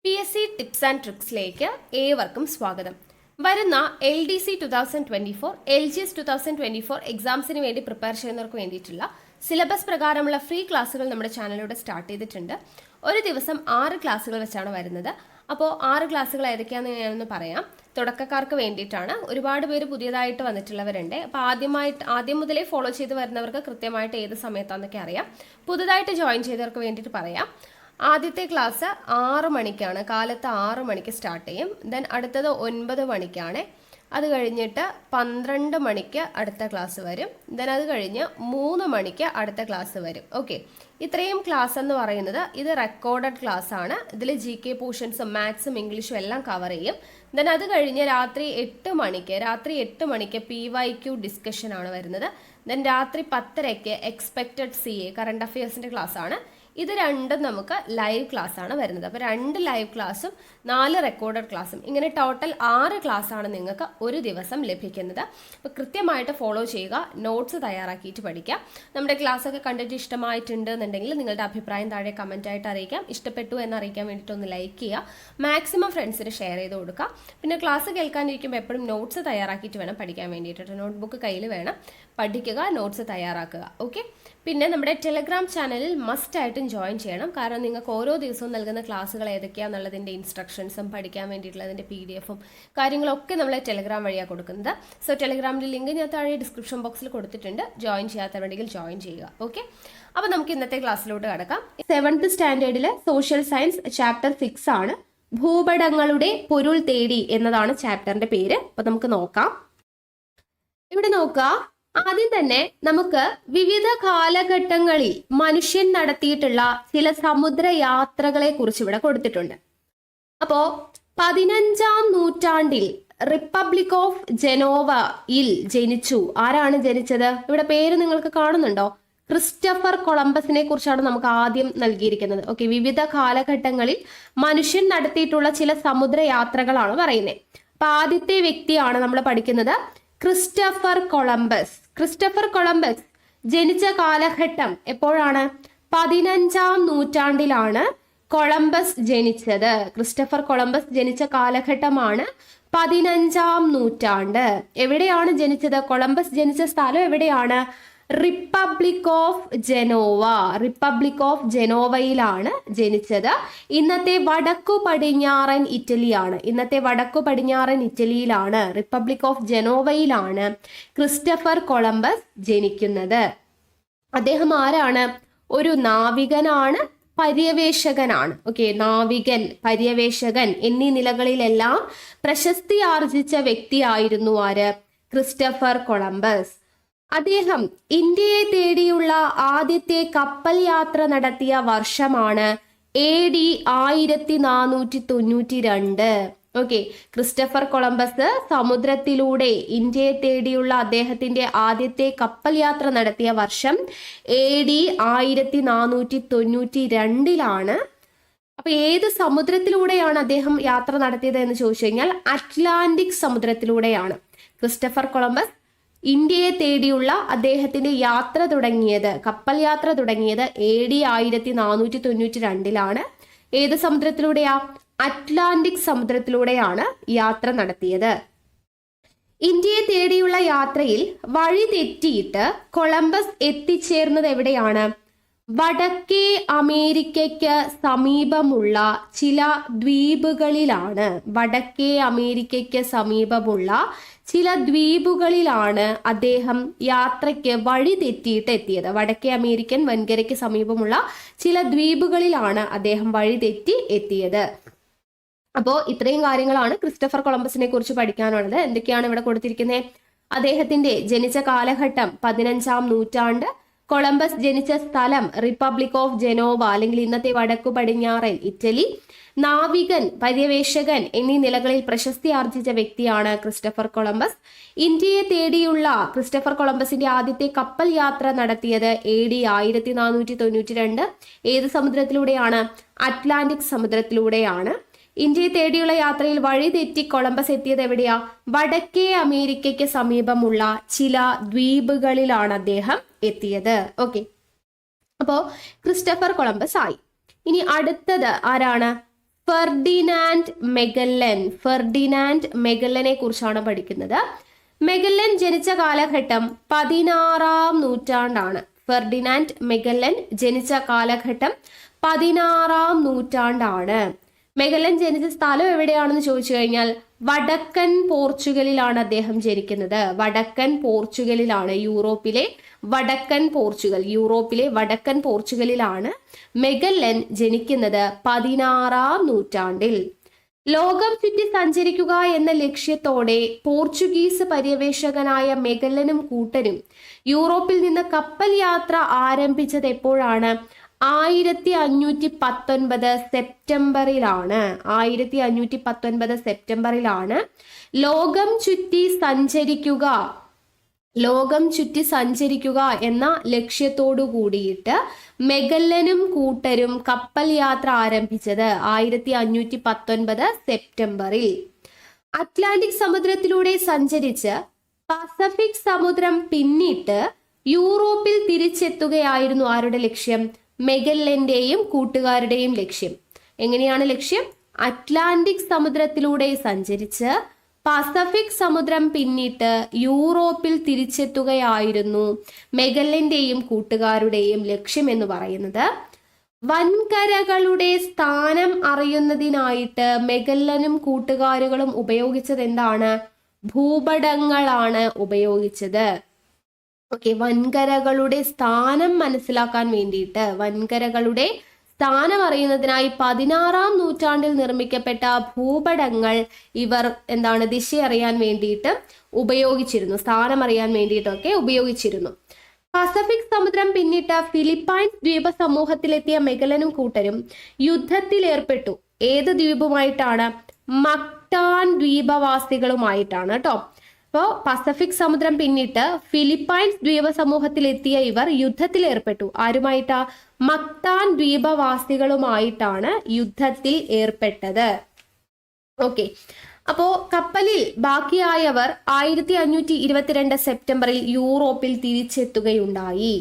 PSC tips and ട്രിക്സിലേക്ക് ഏവർക്കും സ്വാഗതം. വരുന്ന LDC 2024, LGS 2024 എക്സാംസിന് വേണ്ടി പ്രിപ്പയർ ചെയ്യുന്നവർക്ക് വേണ്ടിയിട്ടുള്ള സിലബസ് പ്രകാരമുള്ള ഫ്രീ ക്ലാസ്സുകൾ നമ്മുടെ ചാനലിലൂടെ സ്റ്റാർട്ട് ചെയ്തിട്ടുണ്ട്. ഒരു ദിവസം 6 ക്ലാസ്സുകൾ വെച്ചാണ് വരുന്നത്. അപ്പോൾ 6 ക്ലാസ്സുകൾ ഏതൊക്കെയാണെന്ന് ഞാനൊന്ന് പറയാം. തുടക്കക്കാർക്ക് വേണ്ടിയിട്ടാണ്. ഒരുപാട് പേര് പുതിയതായിട്ട് വന്നിട്ടുള്ളവരുണ്ട്. അപ്പോൾ ആദ്യം മുതലേ ഫോളോ ചെയ്ത് വരുന്നവർക്ക് കൃത്യമായിട്ട് ഏത് സമയത്താണെന്നൊക്കെ അറിയാം. പുതുതായിട്ട് ജോയിൻ ചെയ്തവർക്ക് വേണ്ടിയിട്ട് പറയാം. ആദ്യത്തെ ക്ലാസ് 6 മണിക്കാണ്, കാലത്ത് 6 മണിക്ക് സ്റ്റാർട്ട് ചെയ്യും. ദെൻ അടുത്തത് 9 മണിക്കാണ്. അത് കഴിഞ്ഞിട്ട് 12 മണിക്ക് അടുത്ത ക്ലാസ് വരും. ദെൻ അത് കഴിഞ്ഞ് 3 മണിക്ക് അടുത്ത ക്ലാസ് വരും. ഓക്കെ, ഇത്രയും ക്ലാസ് എന്ന് പറയുന്നത് ഇത് റെക്കോർഡഡ് ക്ലാസ് ആണ്. ഇതിൽ GK പോർഷൻസും മാത്സും ഇംഗ്ലീഷും എല്ലാം കവർ ചെയ്യും. ദെൻ അത് കഴിഞ്ഞ് രാത്രി 8 മണിക്ക് PYQ ഡിസ്കഷൻ ആണ് വരുന്നത്. ദെൻ രാത്രി 10:30 എക്സ്പെക്റ്റഡ് CA കറണ്ട് അഫയേഴ്സിൻ്റെ ക്ലാസ് ആണ്. ഇത് രണ്ടും നമുക്ക് ലൈവ് ക്ലാസ് ആണ് വരുന്നത്. അപ്പോൾ 2 ലൈവ് ക്ലാസ്സും 4 റെക്കോർഡഡ് ക്ലാസ്സും, ഇങ്ങനെ ടോട്ടൽ 6 ക്ലാസ് ആണ് നിങ്ങൾക്ക് ഒരു ദിവസം ലഭിക്കുന്നത്. അപ്പോൾ കൃത്യമായിട്ട് ഫോളോ ചെയ്യുക, നോട്ട്സ് തയ്യാറാക്കിയിട്ട് പഠിക്കുക. നമ്മുടെ ക്ലാസ് ഒക്കെ കണ്ടിട്ട് ഇഷ്ടമായിട്ടുണ്ട് എന്നുണ്ടെങ്കിൽ നിങ്ങളുടെ അഭിപ്രായം താഴെ കമൻ്റ് ആയിട്ട് അറിയിക്കാം. ഇഷ്ടപ്പെട്ടു എന്ന് അറിയിക്കാൻ വേണ്ടിയിട്ട് ഒന്ന് ലൈക്ക് ചെയ്യുക, മാക്സിമം ഫ്രണ്ട്സിന് ഷെയർ ചെയ്ത് കൊടുക്കുക. പിന്നെ ക്ലാസ് കേൾക്കാനിരിക്കുമ്പോൾ എപ്പോഴും നോട്ട്സ് തയ്യാറാക്കിയിട്ട് വേണം പഠിക്കാൻ വേണ്ടിയിട്ട്. നോട്ട്ബുക്ക് കയ്യിൽ വേണം, പഠിക്കുക, നോട്ട്സ് തയ്യാറാക്കുക. ഓക്കെ, പിന്നെ നമ്മുടെ ടെലഗ്രാം ചാനലിൽ മസ്റ്റ് ആയിട്ടും ജോയിൻ ചെയ്യണം. കാരണം നിങ്ങൾക്ക് ഓരോ ദിവസവും നൽകുന്ന ക്ലാസ്സുകൾ ഏതൊക്കെയാണെന്നുള്ളതിൻ്റെ ഇൻസ്ട്രക്ഷൻസും പഠിക്കാൻ വേണ്ടിയിട്ടുള്ളതിൻ്റെ PDF-ഉം കാര്യങ്ങളൊക്കെ നമ്മൾ ടെലഗ്രാം വഴിയാണ് കൊടുക്കുന്നത്. സോ ടെലഗ്രാമിൻ്റെ ലിങ്ക് ഞാൻ താഴെ ഡിസ്ക്രിപ്ഷൻ ബോക്സിൽ കൊടുത്തിട്ടുണ്ട്. ജോയിൻ ചെയ്യാത്തവരുണ്ടെങ്കിൽ ജോയിൻ ചെയ്യുക. ഓക്കെ, അപ്പോൾ നമുക്ക് ഇന്നത്തെ ക്ലാസ്സിലോട്ട് കടക്കാം. 7th സ്റ്റാൻഡേർഡിലെ സോഷ്യൽ സയൻസ് ചാപ്റ്റർ 6 ആണ്. ഭൂപടങ്ങളുടെ പൊരുൾ തേടി എന്നതാണ് ചാപ്റ്ററിന്റെ പേര്. അപ്പോൾ നമുക്ക് നോക്കാം. ഇവിടെ നോക്കുക, ആദ്യം തന്നെ നമുക്ക് വിവിധ കാലഘട്ടങ്ങളിൽ മനുഷ്യൻ നടത്തിയിട്ടുള്ള ചില സമുദ്ര യാത്രകളെ കുറിച്ച് ഇവിടെ കൊടുത്തിട്ടുണ്ട്. അപ്പോ 15ാം നൂറ്റാണ്ടിൽ റിപ്പബ്ലിക് ഓഫ് ജനോവയിൽ ജനിച്ചു. ആരാണ് ജനിച്ചത്? ഇവിടെ പേര് നിങ്ങൾക്ക് കാണുന്നുണ്ടോ? ക്രിസ്റ്റഫർ കൊളംബസിനെ കുറിച്ചാണ് നമുക്ക് ആദ്യം നൽകിയിരിക്കുന്നത്. ഓക്കെ, വിവിധ കാലഘട്ടങ്ങളിൽ മനുഷ്യൻ നടത്തിയിട്ടുള്ള ചില സമുദ്ര യാത്രകളാണ് പറയുന്നത്. അപ്പൊ ആദ്യത്തെ വ്യക്തിയാണ് നമ്മൾ പഠിക്കുന്നത് ക്രിസ്റ്റഫർ കൊളംബസ്. ക്രിസ്റ്റഫർ കൊളംബസ് ജനിച്ച കാലഘട്ടം എപ്പോഴാണ്? 15ാം നൂറ്റാണ്ടിലാണ് കൊളംബസ് ജനിച്ചത്. ക്രിസ്റ്റഫർ കൊളംബസ് ജനിച്ച കാലഘട്ടമാണ് 15ാം നൂറ്റാണ്ട്. എവിടെയാണ് ജനിച്ചത്? കൊളംബസ് ജനിച്ച സ്ഥലം എവിടെയാണ്? Republic of Genoa. Republic of ജനോവയിലാണ് ജനിച്ചത്. ഇന്നത്തെ വടക്കു പടിഞ്ഞാറൻ ഇറ്റലിയാണ്. റിപ്പബ്ലിക് ഓഫ് ജനോവയിലാണ് ക്രിസ്റ്റഫർ കൊളംബസ് ജനിക്കുന്നത്. അദ്ദേഹം ആരാണ്? ഒരു നാവികനാണ്, പര്യവേഷകനാണ്. ഓക്കെ, നാവികൻ, പര്യവേഷകൻ എന്നീ നിലകളിലെല്ലാം പ്രശസ്തി ആർജിച്ച വ്യക്തിയായിരുന്നു ആര്? Christopher Columbus. അദ്ദേഹം ഇന്ത്യയെ തേടിയുള്ള ആദ്യത്തെ കപ്പൽ യാത്ര നടത്തിയ വർഷമാണ് AD 1492. ഓക്കെ, ക്രിസ്റ്റഫർ കൊളംബസ് സമുദ്രത്തിലൂടെ ഇന്ത്യയെ തേടിയുള്ള അദ്ദേഹത്തിന്റെ ആദ്യത്തെ കപ്പൽ യാത്ര നടത്തിയ വർഷം AD 1492. അപ്പൊ ഏത് സമുദ്രത്തിലൂടെയാണ് അദ്ദേഹം യാത്ര നടത്തിയത് എന്ന് ചോദിച്ചു കഴിഞ്ഞാൽ അറ്റ്ലാന്റിക് സമുദ്രത്തിലൂടെയാണ് ക്രിസ്റ്റഫർ കൊളംബസ് ഇന്ത്യയെ തേടിയുള്ള അദ്ദേഹത്തിന്റെ യാത്ര തുടങ്ങിയത്, കപ്പൽ യാത്ര തുടങ്ങിയത് AD 1492. ഏത് സമുദ്രത്തിലൂടെയാ? അറ്റ്ലാന്റിക് സമുദ്രത്തിലൂടെയാണ് യാത്ര നടത്തിയത്. ഇന്ത്യയെ തേടിയുള്ള യാത്രയിൽ വഴി തെറ്റിയിട്ട് കൊളംബസ് എത്തിച്ചേർന്നത് എവിടെയാണ്? വടക്കേ അമേരിക്കയ്ക്ക് സമീപമുള്ള ചില ദ്വീപുകളിലാണ്. അദ്ദേഹം യാത്രയ്ക്ക് വഴി തെറ്റിയിട്ട് എത്തിയത്. വടക്കേ അമേരിക്കൻ വൻകരയ്ക്ക് സമീപമുള്ള ചില ദ്വീപുകളിലാണ് അദ്ദേഹം വഴി തെറ്റി എത്തിയത്. അപ്പോൾ ഇത്രയും കാര്യങ്ങളാണ് ക്രിസ്റ്റഫർ കൊളംബസിനെ കുറിച്ച് പഠിക്കാനുള്ളത്. എന്തൊക്കെയാണ് ഇവിടെ കൊടുത്തിരിക്കുന്നത്? അദ്ദേഹത്തിന്റെ ജനിച്ച കാലഘട്ടം 15ാം നൂറ്റാണ്ട്, കൊളംബസ് ജനിച്ച സ്ഥലം റിപ്പബ്ലിക് ഓഫ് ജനോവ അല്ലെങ്കിൽ ഇന്നത്തെ വടക്കു പടിഞ്ഞാറൻ ഇറ്റലി, നാവികൻ, പര്യവേഷകൻ എന്നീ നിലകളിൽ പ്രശസ്തി ആർജിച്ച വ്യക്തിയാണ് ക്രിസ്റ്റഫർ കൊളംബസ്. ഇന്ത്യയെ തേടിയുള്ള ക്രിസ്റ്റഫർ കൊളംബസിന്റെ ആദ്യത്തെ കപ്പൽ യാത്ര നടത്തിയത് AD 1492. ഏത് സമുദ്രത്തിലൂടെയാണ്? അറ്റ്ലാന്റിക് സമുദ്രത്തിലൂടെയാണ്. ഇന്ത്യയെ തേടിയുള്ള യാത്രയിൽ വഴി തെറ്റി കൊളംബസ് എത്തിയത് എവിടെയാ? വടക്കേ അമേരിക്കയ്ക്ക് സമീപമുള്ള ചില ദ്വീപുകളിലാണ് അദ്ദേഹം എത്തിയത്. ഓക്കെ, അപ്പോ ക്രിസ്റ്റഫർ കൊളംബസ് ആയി. ഇനി അടുത്തത് ആരാണ്? ഫെർഡിനാൻഡ് മെഗല്ലൻ. ഫെർഡിനാൻഡ് മെഗല്ലനെ കുറിച്ചാണ് പഠിക്കുന്നത്. മെഗല്ലൻ ജനിച്ച കാലഘട്ടം 16-ാം നൂറ്റാണ്ടാണ്. ഫെർഡിനാൻഡ് മെഗല്ലൻ ജനിച്ച കാലഘട്ടം 16-ാം നൂറ്റാണ്ടാണ്. മെഗല്ലൻ ജനിച്ച സ്ഥലം എവിടെയാണെന്ന് ചോദിച്ചു കഴിഞ്ഞാൽ വടക്കൻ പോർച്ചുഗലിലാണ് അദ്ദേഹം ജനിക്കുന്നത്. വടക്കൻ പോർച്ചുഗലിലാണ്, യൂറോപ്പിലെ വടക്കൻ പോർച്ചുഗലിലാണ് മെഗല്ലൻ ജനിക്കുന്നത് 16-ാം നൂറ്റാണ്ടിൽ. ലോകം ചുറ്റി സഞ്ചരിക്കുക എന്ന ലക്ഷ്യത്തോടെ പോർച്ചുഗീസ് പര്യവേഷകനായ മെഗല്ലനും കൂട്ടരും യൂറോപ്പിൽ നിന്ന് കപ്പൽ യാത്ര ആരംഭിച്ചത് എപ്പോഴാണ്? 1519 സെപ്റ്റംബറിലാണ്. 1519 സെപ്റ്റംബറിലാണ് ലോകം ചുറ്റി സഞ്ചരിക്കുക എന്ന ലക്ഷ്യത്തോടു കൂടിയിട്ട് മെഗല്ലനും കൂട്ടരും കപ്പൽ യാത്ര ആരംഭിച്ചത് 1519 സെപ്റ്റംബറിൽ. അറ്റ്ലാന്റിക് സമുദ്രത്തിലൂടെ സഞ്ചരിച്ച് പസഫിക് സമുദ്രം പിന്നിട്ട് യൂറോപ്പിൽ തിരിച്ചെത്തുകയായിരുന്നു ആരുടെ ലക്ഷ്യം? മെഗല്ലന്റെയും കൂട്ടുകാരുടെയും ലക്ഷ്യം. എങ്ങനെയാണ് ലക്ഷ്യം? അറ്റ്ലാന്റിക് സമുദ്രത്തിലൂടെ സഞ്ചരിച്ച് പസഫിക് സമുദ്രം പിന്നിട്ട് യൂറോപ്പിൽ തിരിച്ചെത്തുകയായിരുന്നു മെഗല്ലന്റെയും കൂട്ടുകാരുടെയും ലക്ഷ്യം എന്ന് പറയുന്നത്. വൻകരകളുടെ സ്ഥാനം അറിയുന്നതിനായിട്ട് മെഗല്ലനും കൂട്ടുകാരുകളും ഉപയോഗിച്ചത് എന്താണ്? ഭൂപടങ്ങളാണ് ഉപയോഗിച്ചത്. ഓക്കെ, വൻകരകളുടെ സ്ഥാനം മനസ്സിലാക്കാൻ വേണ്ടിയിട്ട്, വൻകരകളുടെ സ്ഥാനം അറിയുന്നതിനായി 16-ാം നൂറ്റാണ്ടിൽ നിർമ്മിക്കപ്പെട്ട ഭൂപടങ്ങൾ ഇവർ ദിശ അറിയാൻ വേണ്ടിയിട്ട് ഉപയോഗിച്ചിരുന്നു, സ്ഥാനം അറിയാൻ വേണ്ടിയിട്ടൊക്കെ ഉപയോഗിച്ചിരുന്നു. പസഫിക് സമുദ്രം പിന്നിട്ട് ഫിലിപ്പൈൻസ് ദ്വീപ സമൂഹത്തിലെത്തിയ മെഗല്ലനും കൂട്ടരും യുദ്ധത്തിൽ ഏർപ്പെട്ടു. ഏത് ദ്വീപുമായിട്ടാണ്? മക്ടാൻ ദ്വീപവാസികളുമായിട്ടാണ് കേട്ടോ. അപ്പോൾ പസഫിക് സമുദ്രം പിന്നിട്ട് ഫിലിപ്പൈൻസ് ദ്വീപ സമൂഹത്തിലെത്തിയ ഇവർ യുദ്ധത്തിൽ ഏർപ്പെട്ടു. ആരുമായിട്ടാ? മക്താൻ ദ്വീപവാസികളുമായിട്ടാണ് യുദ്ധത്തിൽ ഏർപ്പെട്ടത്. ഓക്കെ, അപ്പോ കപ്പലിൽ ബാക്കിയായവർ 1522 സെപ്റ്റംബറിൽ യൂറോപ്പിൽ തിരിച്ചെത്തുകയുണ്ടായി.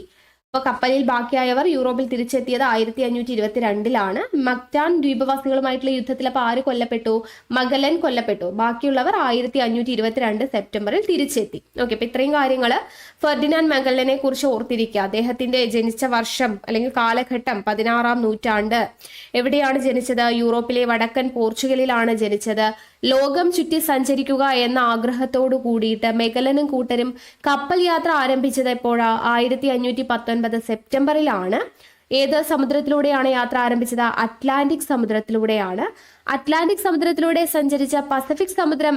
അപ്പൊ കപ്പലിൽ ബാക്കിയായവർ യൂറോപ്പിൽ തിരിച്ചെത്തിയത് 1522 മക്താൻ ദ്വീപവാസികളുമായിട്ടുള്ള യുദ്ധത്തിൽ അപ്പൊ ആര് കൊല്ലപ്പെട്ടു? മെഗല്ലൻ കൊല്ലപ്പെട്ടു. ബാക്കിയുള്ളവർ 1522 സെപ്റ്റംബറിൽ തിരിച്ചെത്തി. ഓക്കെ, അപ്പൊ ഇത്രയും കാര്യങ്ങൾ ഫെർഡിനാൻഡ് മെഗല്ലനെ കുറിച്ച് ഓർത്തിരിക്കുക. അദ്ദേഹത്തിന്റെ ജനിച്ച വർഷം അല്ലെങ്കിൽ കാലഘട്ടം 16-ാം നൂറ്റാണ്ട്. എവിടെയാണ് ജനിച്ചത്? യൂറോപ്പിലെ വടക്കൻ പോർച്ചുഗലിലാണ് ജനിച്ചത്. ലോകം ചുറ്റി സഞ്ചരിക്കുക എന്ന ആഗ്രഹത്തോടു കൂടിയിട്ട് മെഗല്ലനും കൂട്ടരും കപ്പൽ യാത്ര ആരംഭിച്ചത് എപ്പോഴാ? 1519 സെപ്റ്റംബറിലാണ്. ഏത് സമുദ്രത്തിലൂടെയാണ് യാത്ര ആരംഭിച്ചത്? അറ്റ്ലാന്റിക് സമുദ്രത്തിലൂടെയാണ്. അറ്റ്ലാന്റിക് സമുദ്രത്തിലൂടെ സഞ്ചരിച്ച പസഫിക് സമുദ്രം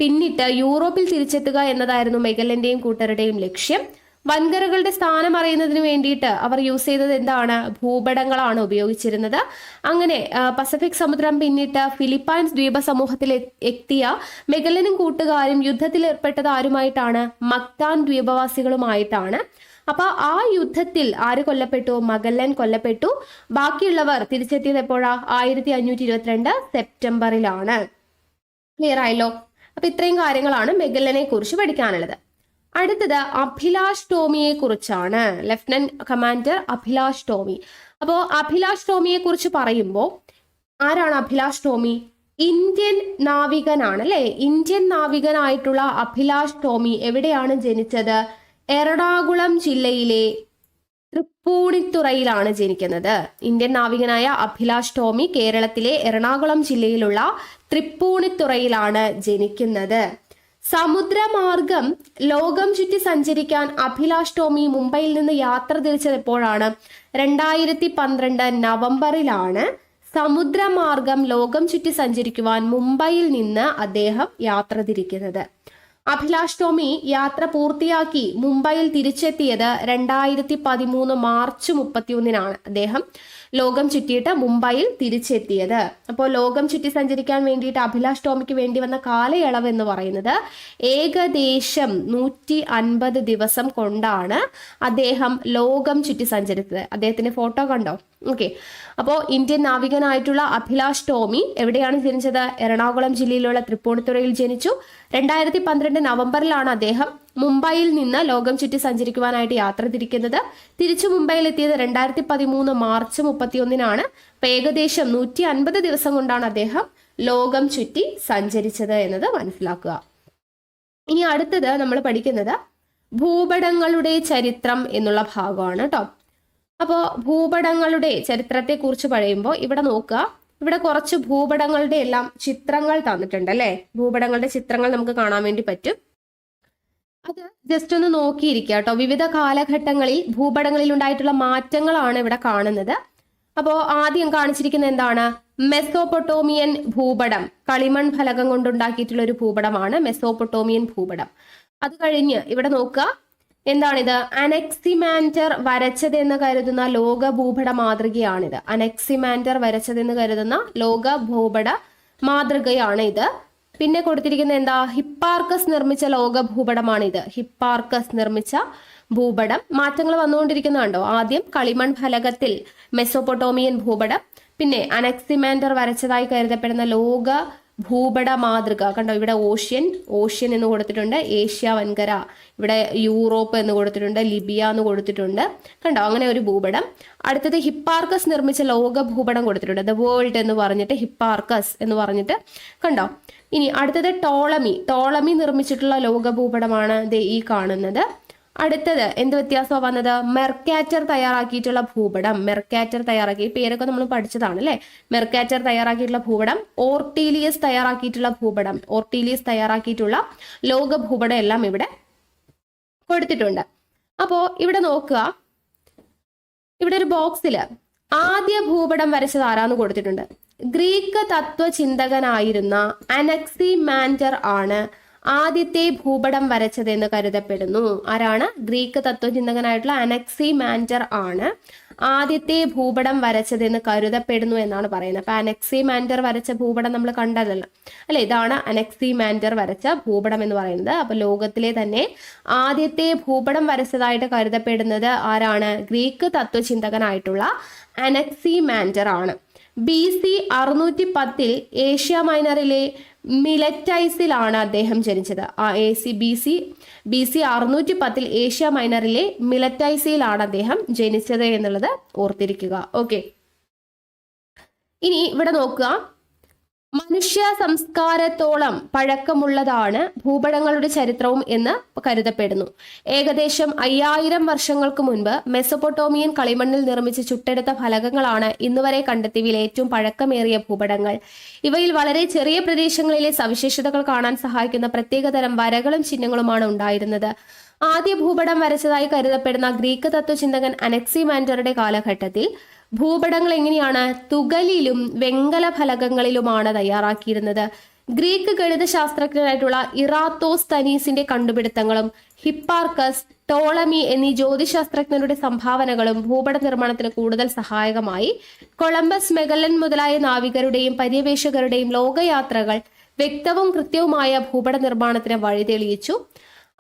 പിന്നിട്ട് യൂറോപ്പിൽ തിരിച്ചെത്തുക എന്നതായിരുന്നു മെഗല്ലന്റെയും കൂട്ടരുടെയും ലക്ഷ്യം. വൻകരകളുടെ സ്ഥാനം അറിയുന്നതിന് വേണ്ടിയിട്ട് അവർ യൂസ് ചെയ്തത് എന്താണ്? ഭൂപടങ്ങളാണ് ഉപയോഗിച്ചിരുന്നത്. അങ്ങനെ പസഫിക് സമുദ്രം പിന്നിട്ട് ഫിലിപ്പൈൻസ് ദ്വീപ സമൂഹത്തിൽ എത്തിയ മെഗല്ലനും കൂട്ടുകാരും യുദ്ധത്തിൽ ഏർപ്പെട്ടത് ആരുമായിട്ടാണ്? മക്താൻ ദ്വീപവാസികളുമായിട്ടാണ്. അപ്പൊ ആ യുദ്ധത്തിൽ ആര് കൊല്ലപ്പെട്ടു? മെഗല്ലൻ കൊല്ലപ്പെട്ടു. ബാക്കിയുള്ളവർ തിരിച്ചെത്തിയത് എപ്പോഴാ? 1522 സെപ്റ്റംബറിലാണ്. ക്ലിയർ ആയല്ലോ? അപ്പൊ ഇത്രയും കാര്യങ്ങളാണ് മെഗല്ലനെ കുറിച്ച് പഠിക്കാനുള്ളത്. അടുത്തത് അഭിലാഷ് ടോമിയെ കുറിച്ചാണ്. Lieutenant commander Abhilash Tomy. അപ്പോൾ അഭിലാഷ് ടോമിയെ കുറിച്ച് പറയുമ്പോൾ ആരാണ് അഭിലാഷ് ടോമി? ഇന്ത്യൻ നാവികനാണ് അല്ലെ. ഇന്ത്യൻ നാവികനായിട്ടുള്ള അഭിലാഷ് ടോമി എവിടെയാണ് ജനിച്ചത്? എറണാകുളം ജില്ലയിലെ തൃപ്പൂണിത്തുറയിലാണ് ജനിക്കുന്നത്. ഇന്ത്യൻ നാവികനായ അഭിലാഷ് ടോമി കേരളത്തിലെ എറണാകുളം ജില്ലയിലുള്ള തൃപ്പൂണിത്തുറയിലാണ് ജനിക്കുന്നത്. സമുദ്രമാർഗം ലോകം ചുറ്റി സഞ്ചരിക്കാൻ അഭിലാഷ് ടോമി മുംബൈയിൽ നിന്ന് യാത്ര തിരിച്ചത് എപ്പോഴാണ്? 2012 നവംബറിലാണ് സമുദ്രമാർഗം ലോകം ചുറ്റി സഞ്ചരിക്കുവാൻ മുംബൈയിൽ നിന്ന് അദ്ദേഹം യാത്ര തിരിക്കുന്നത്. അഭിലാഷ് ടോമി യാത്ര പൂർത്തിയാക്കി മുംബൈയിൽ തിരിച്ചെത്തിയത് 2013 മാർച്ച് 31 അദ്ദേഹം ലോകം ചുറ്റിയിട്ട് മുംബൈയിൽ തിരിച്ചെത്തിയത്. അപ്പോൾ ലോകം ചുറ്റി സഞ്ചരിക്കാൻ വേണ്ടിയിട്ട് അഭിലാഷ് ടോമിക്ക് വേണ്ടി വന്ന കാലയളവ് എന്ന് പറയുന്നത് ഏകദേശം 150 ദിവസം കൊണ്ടാണ് അദ്ദേഹം ലോകം ചുറ്റി സഞ്ചരിച്ചത്. അദ്ദേഹത്തിന്റെ ഫോട്ടോ കണ്ടോ? ഓക്കെ, അപ്പോൾ ഇന്ത്യൻ നാവികനായിട്ടുള്ള അഭിലാഷ് ടോമി എവിടെയാണ് ജനിച്ചത്? എറണാകുളം ജില്ലയിലുള്ള തൃപ്പൂണിത്തുറയിൽ ജനിച്ചു. 2012 നവംബറിലാണ് അദ്ദേഹം മുംബൈയിൽ നിന്ന് ലോകം ചുറ്റി സഞ്ചരിക്കുവാനായിട്ട് യാത്ര തിരിക്കുന്നത്. തിരിച്ചു മുംബൈയിൽ എത്തിയത് 2013 മാർച്ച് 31-നാണ്. അപ്പൊ ഏകദേശം 150 ദിവസം കൊണ്ടാണ് അദ്ദേഹം ലോകം ചുറ്റി സഞ്ചരിച്ചത് എന്നത് മനസ്സിലാക്കുക. ഇനി അടുത്തത് നമ്മൾ പഠിക്കുന്നത് ഭൂപടങ്ങളുടെ ചരിത്രം എന്നുള്ള ഭാഗമാണ് കേട്ടോ. അപ്പോൾ ഭൂപടങ്ങളുടെ ചരിത്രത്തെ കുറിച്ച് പറയുമ്പോൾ ഇവിടെ നോക്കുക, ഇവിടെ കുറച്ച് ഭൂപടങ്ങളുടെ എല്ലാം ചിത്രങ്ങൾ തന്നിട്ടുണ്ട് അല്ലെ. ഭൂപടങ്ങളുടെ ചിത്രങ്ങൾ നമുക്ക് കാണാൻ വേണ്ടി പറ്റും. അത് ജസ്റ്റ് ഒന്ന് നോക്കിയിരിക്കുക കേട്ടോ. വിവിധ കാലഘട്ടങ്ങളിൽ ഭൂപടങ്ങളിൽ ഉണ്ടായിട്ടുള്ള മാറ്റങ്ങളാണ് ഇവിടെ കാണുന്നത്. അപ്പോൾ ആദ്യം കാണിച്ചിരിക്കുന്നത് എന്താണ്? മെസോപ്പൊട്ടോമിയൻ ഭൂപടം. കളിമൺ ഫലകം കൊണ്ടുണ്ടാക്കിയിട്ടുള്ള ഒരു ഭൂപടമാണ് മെസോപ്പൊട്ടോമിയൻ ഭൂപടം. അത് കഴിഞ്ഞ് ഇവിടെ നോക്കുക, എന്താണിത്? അനക്സിമാൻഡർ വരച്ചതെന്ന് കരുതുന്ന ലോക ഭൂപട മാതൃകയാണിത്. അനക്സിമാൻഡർ വരച്ചതെന്ന് കരുതുന്ന ലോക ഭൂപട മാതൃകയാണ് ഇത്. പിന്നെ കൊടുത്തിരിക്കുന്നത് എന്താ? ഹിപ്പാർക്കസ് നിർമ്മിച്ച ലോക ഭൂപടമാണിത്. ഹിപ്പാർക്കസ് നിർമ്മിച്ച ഭൂപടം. മാറ്റങ്ങൾ വന്നുകൊണ്ടിരിക്കുന്നുണ്ടോ? ആദ്യം കളിമൺ ഫലകത്തിൽ മെസോപ്പൊട്ടോമിയൻ ഭൂപടം, പിന്നെ അനക്സിമാൻഡർ വരച്ചതായി കരുതപ്പെടുന്ന ലോക ഭൂപട മാതൃക. കണ്ടോ, ഇവിടെ ഓഷ്യൻ എന്ന് കൊടുത്തിട്ടുണ്ട്, ഏഷ്യ വൻകര, ഇവിടെ യൂറോപ്പ് എന്ന് കൊടുത്തിട്ടുണ്ട്, ലിബിയ എന്ന് കൊടുത്തിട്ടുണ്ട്. കണ്ടോ, അങ്ങനെ ഒരു ഭൂപടം. അടുത്തത് ഹിപ്പാർക്കസ് നിർമ്മിച്ച ലോക ഭൂപടം കൊടുത്തിട്ടുണ്ട്, ദ വേൾഡ് എന്ന് പറഞ്ഞിട്ട്, ഹിപ്പാർക്കസ് എന്ന് പറഞ്ഞിട്ട്. കണ്ടോ, ഇനി അടുത്തത് ടോളമി നിർമ്മിച്ചിട്ടുള്ള ലോക ഭൂപടമാണ് ഈ കാണുന്നത്. അടുത്തത് എന്ത് വ്യത്യാസമാണ് വന്നത്? മെർക്കാറ്റർ തയ്യാറാക്കിയിട്ടുള്ള ഭൂപടം. മെർക്കാറ്റർ തയ്യാറാക്കി, പേരൊക്കെ നമ്മൾ പഠിച്ചതാണ് അല്ലെ. മെർക്കാറ്റർ തയ്യാറാക്കിയിട്ടുള്ള ഭൂപടം, ഓർട്ടീലിയസ് തയ്യാറാക്കിയിട്ടുള്ള ഭൂപടം, ഓർട്ടീലിയസ് തയ്യാറാക്കിയിട്ടുള്ള ലോക ഭൂപടം എല്ലാം ഇവിടെ കൊടുത്തിട്ടുണ്ട്. അപ്പോ ഇവിടെ നോക്കുക, ഇവിടെ ഒരു ബോക്സിൽ ആദ്യ ഭൂപടം വരച്ചത് ആരാന്ന് കൊടുത്തിട്ടുണ്ട്. ഗ്രീക്ക് തത്വചിന്തകനായിരുന്ന അനക്സിമാൻഡർ ആണ് ആദ്യത്തെ ഭൂപടം വരച്ചതെന്ന് കരുതപ്പെടുന്നു. ആരാണ്? ഗ്രീക്ക് തത്വചിന്തകനായിട്ടുള്ള അനക്സിമാൻഡർ ആണ് ആദ്യത്തെ ഭൂപടം വരച്ചതെന്ന് കരുതപ്പെടുന്നു എന്നാണ് പറയുന്നത്. അപ്പൊ അനക്സിമാൻഡർ വരച്ച ഭൂപടം നമ്മൾ കണ്ടതല്ല അല്ലെ. ഇതാണ് അനക്സിമാൻഡർ വരച്ച ഭൂപടം എന്ന് പറയുന്നത്. അപ്പൊ ലോകത്തിലെ തന്നെ ആദ്യത്തെ ഭൂപടം വരച്ചതായിട്ട് കരുതപ്പെടുന്നത് ആരാണ്? ഗ്രീക്ക് തത്വചിന്തകനായിട്ടുള്ള അനക്സിമാൻഡർ ആണ്. BC 610 ഏഷ്യ മൈനറിലെ മിലറ്റൈസിലാണ് അദ്ദേഹം ജനിച്ചത്. BC 610 ഏഷ്യ മൈനറിലെ മിലറ്റൈസിലാണ് അദ്ദേഹം ജനിച്ചത് എന്നുള്ളത് ഓർത്തിരിക്കുക. ഓക്കെ, ഇനി ഇവിടെ നോക്കുക, മനുഷ്യ സംസ്കാരത്തോളം പഴക്കമുള്ളതാണ് ഭൂപടങ്ങളുടെ ചരിത്രവും എന്ന് കരുതപ്പെടുന്നു. ഏകദേശം 5000 വർഷങ്ങൾക്ക് മുൻപ് മെസൊപ്പൊട്ടോമിയൻ കളിമണ്ണിൽ നിർമ്മിച്ച ചുട്ടെടുത്ത ഫലകങ്ങളാണ് ഇന്നുവരെ കണ്ടെത്തിയവയിൽ ഏറ്റവും പഴക്കമേറിയ ഭൂപടങ്ങൾ. ഇവയിൽ വളരെ ചെറിയ പ്രദേശങ്ങളിലെ സവിശേഷതകൾ കാണാൻ സഹായിക്കുന്ന പ്രത്യേകതരം വരകളും ചിഹ്നങ്ങളുമാണ് ഉണ്ടായിരുന്നത്. ആദ്യ ഭൂപടം വരച്ചതായി കരുതപ്പെടുന്ന ഗ്രീക്ക് തത്വചിന്തകൻ അനക്സിമാൻഡറുടെ കാലഘട്ടത്തിൽ ഭൂപടങ്ങൾ എങ്ങനെയാണ്? തുകലിലും വെങ്കല ഫലകങ്ങളിലുമാണ് തയ്യാറാക്കിയിരുന്നത്. ഗ്രീക്ക് ഗണിതശാസ്ത്രജ്ഞനായിട്ടുള്ള ഇറാത്തോസ്തനീസിന്റെ കണ്ടുപിടുത്തങ്ങളും ഹിപ്പാർക്കസ്, ടോളമി എന്നീ ജ്യോതിശാസ്ത്രജ്ഞരുടെ സംഭാവനകളും ഭൂപട നിർമ്മാണത്തിന് കൂടുതൽ സഹായകമായി. കൊളംബസ്, മെഗല്ലൻ മുതലായ നാവികരുടെയും പര്യവേഷകരുടെയും ലോകയാത്രകൾ വ്യക്തവും കൃത്യവുമായ ഭൂപട നിർമ്മാണത്തിന് വഴിതെളിയിച്ചു.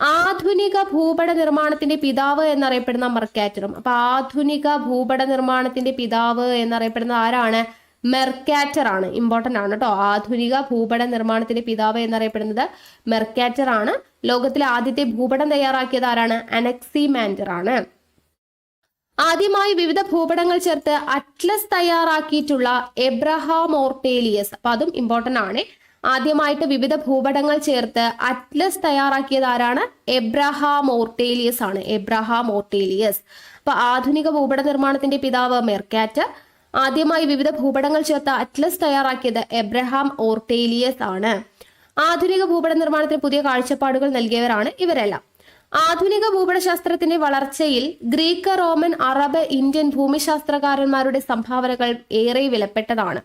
ആധുനിക ഭൂപട നിർമ്മാണത്തിന്റെ പിതാവ് എന്നറിയപ്പെടുന്ന മെർക്കാറ്ററും. അപ്പൊ ആധുനിക ഭൂപട നിർമ്മാണത്തിന്റെ പിതാവ് എന്നറിയപ്പെടുന്ന ആരാണ്? മെർക്കാറ്റർ ആണ്. ഇമ്പോർട്ടന്റ് ആണ് കേട്ടോ. ആധുനിക ഭൂപട നിർമ്മാണത്തിന്റെ പിതാവ് എന്നറിയപ്പെടുന്നത് മെർക്കാറ്റർ ആണ്. ലോകത്തിലെ ആദ്യത്തെ ഭൂപടം തയ്യാറാക്കിയത് ആരാണ്? അനക്സിമാൻഡർ ആണ്. ആദ്യമായി വിവിധ ഭൂപടങ്ങൾ ചേർത്ത് അറ്റ്ലസ് തയ്യാറാക്കിയിട്ടുള്ള എബ്രഹാം ഓർട്ടേലിയസ്. അപ്പൊ അതും ഇമ്പോർട്ടന്റ് ആണ്. ആദ്യമായിട്ട് വിവിധ ഭൂപടങ്ങൾ ചേർത്ത് അറ്റ്ലസ് തയ്യാറാക്കിയത് ആരാണ്? എബ്രഹാം ഓർട്ടേലിയസ് ആണ്. Abraham Ortelius. അപ്പൊ ആധുനിക ഭൂപട നിർമ്മാണത്തിന്റെ പിതാവ് മെർക്കാറ്റർ. ആദ്യമായി വിവിധ ഭൂപടങ്ങൾ ചേർത്ത് അറ്റ്ലസ് തയ്യാറാക്കിയത് എബ്രഹാം ഓർട്ടേലിയസ് ആണ്. ആധുനിക ഭൂപട നിർമ്മാണത്തിന് പുതിയ കാഴ്ചപ്പാടുകൾ നൽകിയവരാണ് ഇവരെല്ലാം. ആധുനിക ഭൂപടശാസ്ത്രത്തിന്റെ വളർച്ചയിൽ ഗ്രീക്ക്, റോമൻ, അറബ്, ഇന്ത്യൻ ഭൂമിശാസ്ത്രകാരന്മാരുടെ സംഭാവനകൾ ഏറെ വിലപ്പെട്ടതാണ്.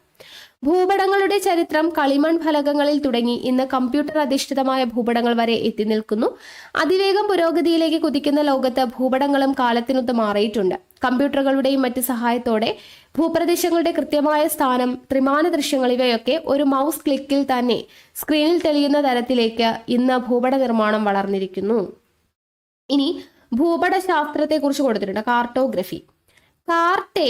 ഭൂപടങ്ങളുടെ ചരിത്രം കളിമൺ ഫലകങ്ങളിൽ തുടങ്ങി ഇന്ന് കമ്പ്യൂട്ടർ അധിഷ്ഠിതമായ ഭൂപടങ്ങൾ വരെ എത്തി നിൽക്കുന്നു. അതിവേഗം പുരോഗതിയിലേക്ക് കുതിക്കുന്ന ലോകത്ത് ഭൂപടങ്ങളും കാലത്തിനൊത്ത് മാറിയിട്ടുണ്ട്. കമ്പ്യൂട്ടറുകളുടെയും മറ്റ് സഹായത്തോടെ ഭൂപ്രദേശങ്ങളുടെ കൃത്യമായ സ്ഥാനം, ത്രിമാന ദൃശ്യങ്ങൾ ഇവയൊക്കെ ഒരു മൗസ് ക്ലിക്കിൽ തന്നെ സ്ക്രീനിൽ തെളിയുന്ന തരത്തിലേക്ക് ഇന്ന് ഭൂപട നിർമ്മാണം വളർന്നിരിക്കുന്നു. ഇനി ഭൂപടശാസ്ത്രത്തെ കുറിച്ച് കൊടുത്തിട്ടുണ്ട്. കാർട്ടോഗ്രഫി. കാർട്ടെ,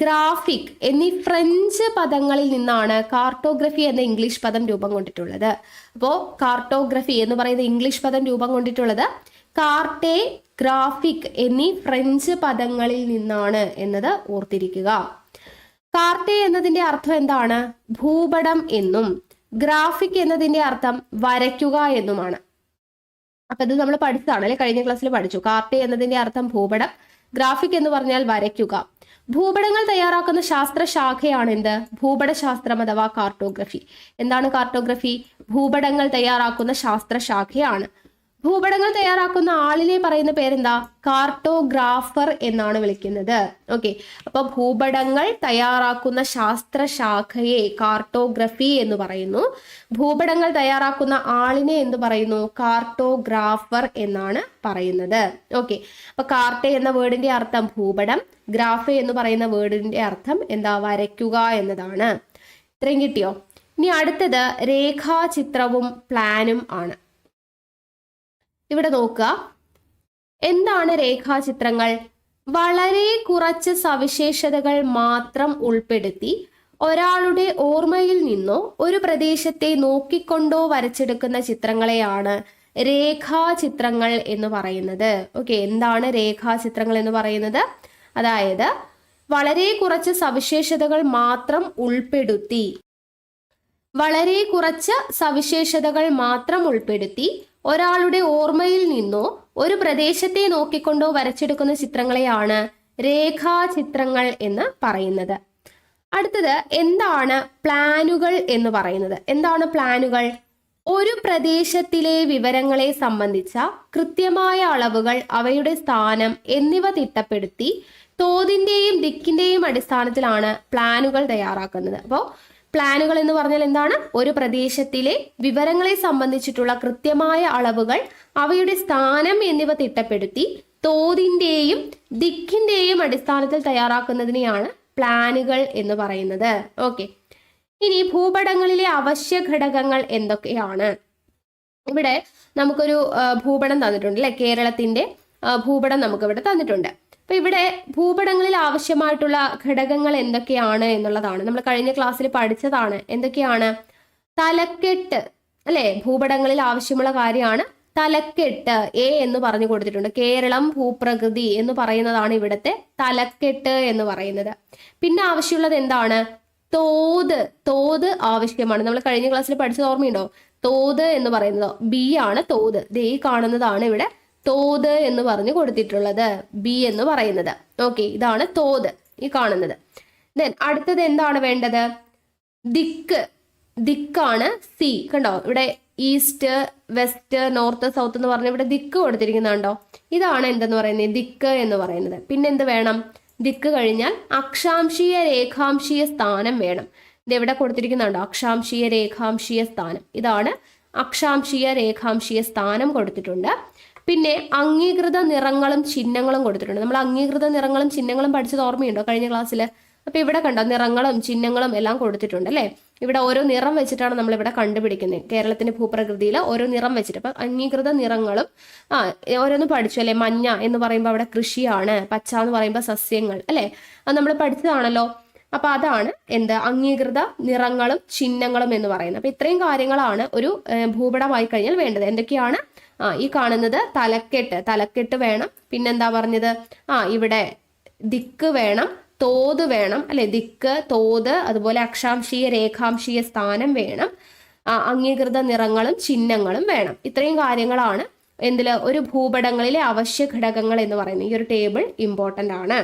ഗ്രാഫിക് എന്നീ ഫ്രഞ്ച് പദങ്ങളിൽ നിന്നാണ് കാർട്ടോഗ്രഫി എന്ന ഇംഗ്ലീഷ് പദം രൂപം കൊണ്ടിട്ടുള്ളത്. അപ്പോൾ കാർട്ടോഗ്രഫി എന്ന് പറയുന്ന ഇംഗ്ലീഷ് പദം രൂപം കൊണ്ടിട്ടുള്ളത് കാർട്ടെ, ഗ്രാഫിക് എന്നീ ഫ്രഞ്ച് പദങ്ങളിൽ നിന്നാണ് എന്നത് ഓർത്തിരിക്കുക. കാർട്ടെ എന്നതിന്റെ അർത്ഥം എന്താണ്? ഭൂപടം എന്നും ഗ്രാഫിക് എന്നതിന്റെ അർത്ഥം വരയ്ക്കുക എന്നുമാണ്. അപ്പൊ ഇത് നമ്മൾ പഠിച്ചതാണ് അല്ലെ, കഴിഞ്ഞ ക്ലാസ്സിൽ പഠിച്ചു. കാർട്ടെ എന്നതിന്റെ അർത്ഥം ഭൂപടം, ഗ്രാഫിക് എന്ന് പറഞ്ഞാൽ വരയ്ക്കുക. ഭൂപടങ്ങൾ തയ്യാറാക്കുന്ന ശാസ്ത്രശാഖയാണ് എന്ത്? ഭൂപടശാസ്ത്രം അഥവാ കാർട്ടോഗ്രഫി. എന്താണ് കാർട്ടോഗ്രഫി? ഭൂപടങ്ങൾ തയ്യാറാക്കുന്ന ശാസ്ത്രശാഖയാണ്. ഭൂപടങ്ങൾ തയ്യാറാക്കുന്ന ആളിനെ പറയുന്ന പേരെന്താ? കാർട്ടോഗ്രാഫർ എന്നാണ് വിളിക്കുന്നത്. ഓക്കെ, അപ്പൊ ഭൂപടങ്ങൾ തയ്യാറാക്കുന്ന ശാസ്ത്രശാഖയെ കാർട്ടോഗ്രഫി എന്ന് പറയുന്നു. ഭൂപടങ്ങൾ തയ്യാറാക്കുന്ന ആളിനെ എന്ത് പറയുന്നു? കാർട്ടോഗ്രാഫർ എന്നാണ് പറയുന്നത്. ഓക്കെ, അപ്പൊ കാർട്ടെ എന്ന വേർഡിന്റെ അർത്ഥം ഭൂപടം, ഗ്രാഫ് എന്ന് പറയുന്ന വേർഡിന്റെ അർത്ഥം എന്താ? വരയ്ക്കുക എന്നതാണ്. ഇത്രയും കിട്ടിയോ? ഇനി അടുത്തത് രേഖാചിത്രവും പ്ലാനും ആണ്. ഇവിടെ നോക്കുക, എന്താണ് രേഖാചിത്രങ്ങൾ? വളരെ കുറച്ച് സവിശേഷതകൾ മാത്രം ഉൾപ്പെടുത്തി ഒരാളുടെ ഓർമ്മയിൽ നിന്നോ ഒരു പ്രദേശത്തെ നോക്കിക്കൊണ്ടോ വരച്ചെടുക്കുന്ന ചിത്രങ്ങളെയാണ് രേഖാചിത്രങ്ങൾ എന്ന് പറയുന്നത്. ഓക്കെ, എന്താണ് രേഖാചിത്രങ്ങൾ എന്ന് പറയുന്നത്? അതായത് വളരെ കുറച്ച് സവിശേഷതകൾ മാത്രം ഉൾപ്പെടുത്തി ഒരാളുടെ ഓർമ്മയിൽ നിന്നോ ഒരു പ്രദേശത്തെ നോക്കിക്കൊണ്ടോ വരച്ചെടുക്കുന്ന ചിത്രങ്ങളെയാണ് രേഖാചിത്രങ്ങൾ എന്ന് പറയുന്നത്. അടുത്തത് എന്താണ് പ്ലാനുകൾ എന്ന് പറയുന്നത്? എന്താണ് പ്ലാനുകൾ? ഒരു പ്രദേശത്തിലെ വിവരങ്ങളെ സംബന്ധിച്ച കൃത്യമായ അളവുകൾ, അവയുടെ സ്ഥാനം എന്നിവ തിട്ടപ്പെടുത്തി തോതിന്റെയും ദിക്കിന്റെയും അടിസ്ഥാനത്തിലാണ് പ്ലാനുകൾ തയ്യാറാക്കുന്നത്. അപ്പോൾ പ്ലാനുകൾ എന്ന് പറഞ്ഞാൽ എന്താണ്? ഒരു പ്രദേശത്തിലെ വിവരങ്ങളെ സംബന്ധിച്ചിട്ടുള്ള കൃത്യമായ അളവുകൾ, അവയുടെ സ്ഥാനം എന്നിവ തിട്ടപ്പെടുത്തി തോതിന്റെയും ദിക്കിന്റെയും അടിസ്ഥാനത്തിൽ തയ്യാറാക്കുന്നതിനെയാണ് പ്ലാനുകൾ എന്ന് പറയുന്നത്. ഓക്കെ, ഇനി ഭൂപടങ്ങളിലെ അവശ്യ ഘടകങ്ങൾ എന്തൊക്കെയാണ്? ഇവിടെ നമുക്കൊരു ഭൂപടം തന്നിട്ടുണ്ട് അല്ലെ, കേരളത്തിന്റെ ഭൂപടം നമുക്ക് ഇവിടെ തന്നിട്ടുണ്ട്. അപ്പൊ ഇവിടെ ഭൂപടങ്ങളിൽ ആവശ്യമായിട്ടുള്ള ഘടകങ്ങൾ എന്തൊക്കെയാണ് എന്നുള്ളതാണ് നമ്മൾ കഴിഞ്ഞ ക്ലാസ്സിൽ പഠിച്ചതാണ്. എന്തൊക്കെയാണ്? തലക്കെട്ട് അല്ലെ, ഭൂപടങ്ങളിൽ ആവശ്യമുള്ള കാര്യമാണ് തലക്കെട്ട്. എ എന്ന് പറഞ്ഞു കൊടുത്തിട്ടുണ്ട്. കേരളം ഭൂപ്രകൃതി എന്ന് പറയുന്നതാണ് ഇവിടുത്തെ തലക്കെട്ട് എന്ന് പറയുന്നത്. പിന്നെ ആവശ്യമുള്ളത് എന്താണ്? തോത് ആവശ്യമാണ്. നമ്മൾ കഴിഞ്ഞ ക്ലാസ്സിൽ പഠിച്ചത് ഓർമ്മയുണ്ടോ? തോത് എന്ന് പറയുന്നത് ബി ആണ്. തോത് ഈ കാണുന്നതാണ് ഇവിടെ തോത് എന്ന് പറഞ്ഞു കൊടുത്തിട്ടുള്ളത്, ബി എന്ന് പറയുന്നത്. ഓക്കെ, ഇതാണ് തോത് ഈ കാണുന്നത്. ദെൻ അടുത്തത് എന്താണ് വേണ്ടത്? ദിക്കാണ് സി. കണ്ടോ, ഇവിടെ ഈസ്റ്റ്, വെസ്റ്റ്, നോർത്ത്, സൗത്ത് എന്ന് പറഞ്ഞ ഇവിടെ ദിക്ക് കൊടുത്തിരിക്കുന്നുണ്ടോ? ഇതാണ് എന്തെന്ന് പറയുന്നത്? ദിക്ക് എന്ന് പറയുന്നത്. പിന്നെ എന്ത് വേണം? ദിക്ക് കഴിഞ്ഞാൽ അക്ഷാംശീയ രേഖാംശീയ സ്ഥാനം വേണം. ഇത് എവിടെ കൊടുത്തിരിക്കുന്നുണ്ടോ? അക്ഷാംശീയ രേഖാംശീയ സ്ഥാനം. ഇതാണ് അക്ഷാംശീയ രേഖാംശീയ സ്ഥാനം കൊടുത്തിട്ടുണ്ട്. പിന്നെ അംഗീകൃത നിറങ്ങളും ചിഹ്നങ്ങളും കൊടുത്തിട്ടുണ്ട്. നമ്മൾ അംഗീകൃത നിറങ്ങളും ചിഹ്നങ്ങളും പഠിച്ചത് ഓർമ്മയുണ്ടോ കഴിഞ്ഞ ക്ലാസ്സിൽ? അപ്പൊ ഇവിടെ കണ്ടോ, നിറങ്ങളും ചിഹ്നങ്ങളും എല്ലാം കൊടുത്തിട്ടുണ്ട് അല്ലെ. ഇവിടെ ഓരോ നിറം വെച്ചിട്ടാണ് നമ്മൾ ഇവിടെ കണ്ടുപിടിക്കുന്നത്. കേരളത്തിന്റെ ഭൂപ്രകൃതിയിൽ ഓരോ നിറം വെച്ചിട്ട്. അപ്പൊ അംഗീകൃത നിറങ്ങളും ഓരോന്നും പഠിച്ചു അല്ലെ. മഞ്ഞ എന്ന് പറയുമ്പോൾ അവിടെ കൃഷിയാണ്, പച്ച എന്ന് പറയുമ്പോൾ സസ്യങ്ങൾ അല്ലെ. അത് നമ്മൾ പഠിച്ചതാണല്ലോ. അപ്പൊ അതാണ് എന്ത്? അംഗീകൃത നിറങ്ങളും ചിഹ്നങ്ങളും എന്ന് പറയുന്നത്. അപ്പൊ ഇത്രയും കാര്യങ്ങളാണ് ഒരു ഭൂപടമായി കഴിഞ്ഞാൽ വേണ്ടത്. എന്തൊക്കെയാണ്? ഈ കാണുന്നത് തലക്കെട്ട് വേണം. പിന്നെന്താ പറഞ്ഞത്? ഇവിടെ ദിക്ക് വേണം, തോത് വേണം അല്ലെ. ദിക്ക്, തോത്, അതുപോലെ അക്ഷാംശീയ രേഖാംശീയ സ്ഥാനം വേണം, അംഗീകൃത നിറങ്ങളും ചിഹ്നങ്ങളും വേണം. ഇത്രയും കാര്യങ്ങളാണ് എന്തില്? ഒരു ഭൂപടങ്ങളിലെ അവശ്യ ഘടകങ്ങൾ എന്ന് പറയുന്നത്. ഈ ഒരു ടേബിൾ ഇമ്പോർട്ടന്റ് ആണ്.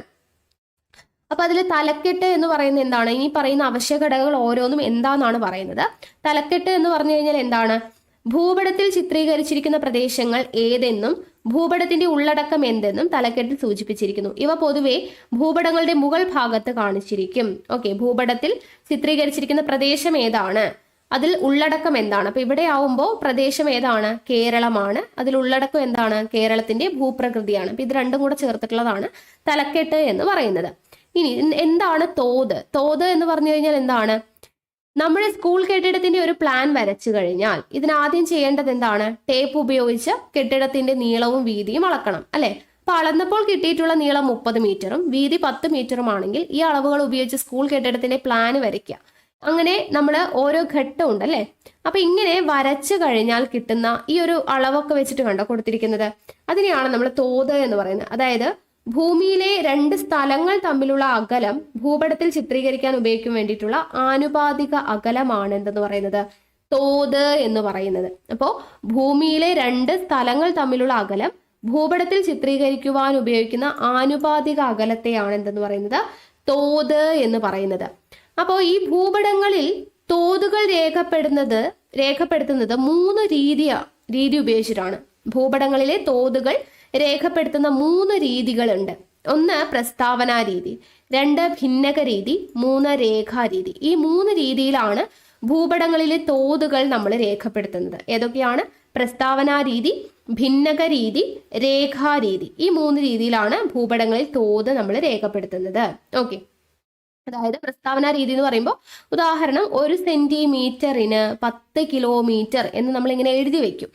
അപ്പൊ അതിൽ തലക്കെട്ട് എന്ന് പറയുന്നത് എന്താണ്? ഈ പറയുന്ന അവശ്യ ഘടകങ്ങൾ ഓരോന്നും എന്താണെന്നാണ് പറയുന്നത്. തലക്കെട്ട് എന്ന് പറഞ്ഞു കഴിഞ്ഞാൽ എന്താണ്? ഭൂപടത്തിൽ ചിത്രീകരിച്ചിരിക്കുന്ന പ്രദേശങ്ങൾ ഏതെന്നും ഭൂപടത്തിന്റെ ഉള്ളടക്കം എന്തെന്നും തലക്കെട്ടിൽ സൂചിപ്പിച്ചിരിക്കുന്നു. ഇവ പൊതുവെ ഭൂപടങ്ങളുടെ മുകൾ ഭാഗത്ത് കാണിച്ചിരിക്കും. ഓക്കെ, ഭൂപടത്തിൽ ചിത്രീകരിച്ചിരിക്കുന്ന പ്രദേശം ഏതാണ്, അതിൽ ഉള്ളടക്കം എന്താണ്? അപ്പൊ ഇവിടെ ആവുമ്പോൾ പ്രദേശം ഏതാണ്? കേരളമാണ്. അതിൽ ഉള്ളടക്കം എന്താണ്? കേരളത്തിന്റെ ഭൂപ്രകൃതിയാണ്. അപ്പൊ ഇത് രണ്ടും കൂടെ ചേർത്തിട്ടുള്ളതാണ് തലക്കെട്ട് എന്ന് പറയുന്നത്. ഇനി എന്താണ് തോത് എന്ന് പറഞ്ഞു കഴിഞ്ഞാൽ എന്താണ്? നമ്മുടെ സ്കൂൾ കെട്ടിടത്തിന്റെ ഒരു പ്ലാൻ വരച്ചു കഴിഞ്ഞാൽ ഇതിനാദ്യം ചെയ്യേണ്ടത് എന്താണ്? ടേപ്പ് ഉപയോഗിച്ച് കെട്ടിടത്തിന്റെ നീളവും വീതിയും അളക്കണം അല്ലെ. അപ്പൊ അളന്നപ്പോൾ കിട്ടിയിട്ടുള്ള നീളം 30 മീറ്ററും വീതി 10 മീറ്ററും ആണെങ്കിൽ ഈ അളവുകൾ ഉപയോഗിച്ച് സ്കൂൾ കെട്ടിടത്തിന്റെ പ്ലാൻ വരയ്ക്കുക. അങ്ങനെ നമ്മൾ ഓരോ ഘട്ടമുണ്ട് അല്ലെ. അപ്പൊ ഇങ്ങനെ വരച്ചു കഴിഞ്ഞാൽ കിട്ടുന്ന ഈ ഒരു അളവൊക്കെ വെച്ചിട്ട് കണ്ടോ കൊടുത്തിരിക്കുന്നത്, അതിനെയാണ് നമ്മൾ തോത് എന്ന് പറയുന്നത്. അതായത് ഭൂമിയിലെ രണ്ട് സ്ഥലങ്ങൾ തമ്മിലുള്ള അകലം ഭൂപടത്തിൽ ചിത്രീകരിക്കാൻ ഉപയോഗിക്കാൻ വേണ്ടിയിട്ടുള്ള ആനുപാതിക അകലമാണ് എന്തെന്ന് പറയുന്നത്, തോത് എന്ന് പറയുന്നത്. അപ്പോൾ ഭൂമിയിലെ രണ്ട് സ്ഥലങ്ങൾ തമ്മിലുള്ള അകലം ഭൂപടത്തിൽ ചിത്രീകരിക്കുവാൻ ഉപയോഗിക്കുന്ന ആനുപാതിക അകലത്തെയാണ് എന്തെന്ന് പറയുന്നത്, തോത് എന്ന് പറയുന്നത്. അപ്പോൾ ഈ ഭൂപടങ്ങളിൽ തോതുകൾ രേഖപ്പെടുത്തുന്നത് മൂന്ന് രീതി ഉപയോഗിച്ചിട്ടാണ്. ഭൂപടങ്ങളിലെ തോതുകൾ രേഖപ്പെടുത്തുന്ന മൂന്ന് രീതികളുണ്ട്. ഒന്ന് പ്രസ്താവനാ രീതി, രണ്ട് ഭിന്നക രീതി, മൂന്ന് രേഖാരീതി. ഈ മൂന്ന് രീതിയിലാണ് ഭൂപടങ്ങളിലെ തോതുകൾ നമ്മൾ രേഖപ്പെടുത്തുന്നത്. ഏതൊക്കെയാണ്? പ്രസ്താവനാ രീതി, ഭിന്നക രീതി, രേഖാരീതി. ഈ മൂന്ന് രീതിയിലാണ് ഭൂപടങ്ങളിൽ തോത് നമ്മൾ രേഖപ്പെടുത്തുന്നത്. ഓക്കെ, അതായത് പ്രസ്താവന രീതി എന്ന് പറയുമ്പോൾ ഉദാഹരണം 1 സെന്റിമീറ്ററിന് 10 കിലോമീറ്റർ എന്ന് നമ്മൾ ഇങ്ങനെ എഴുതി വെക്കും.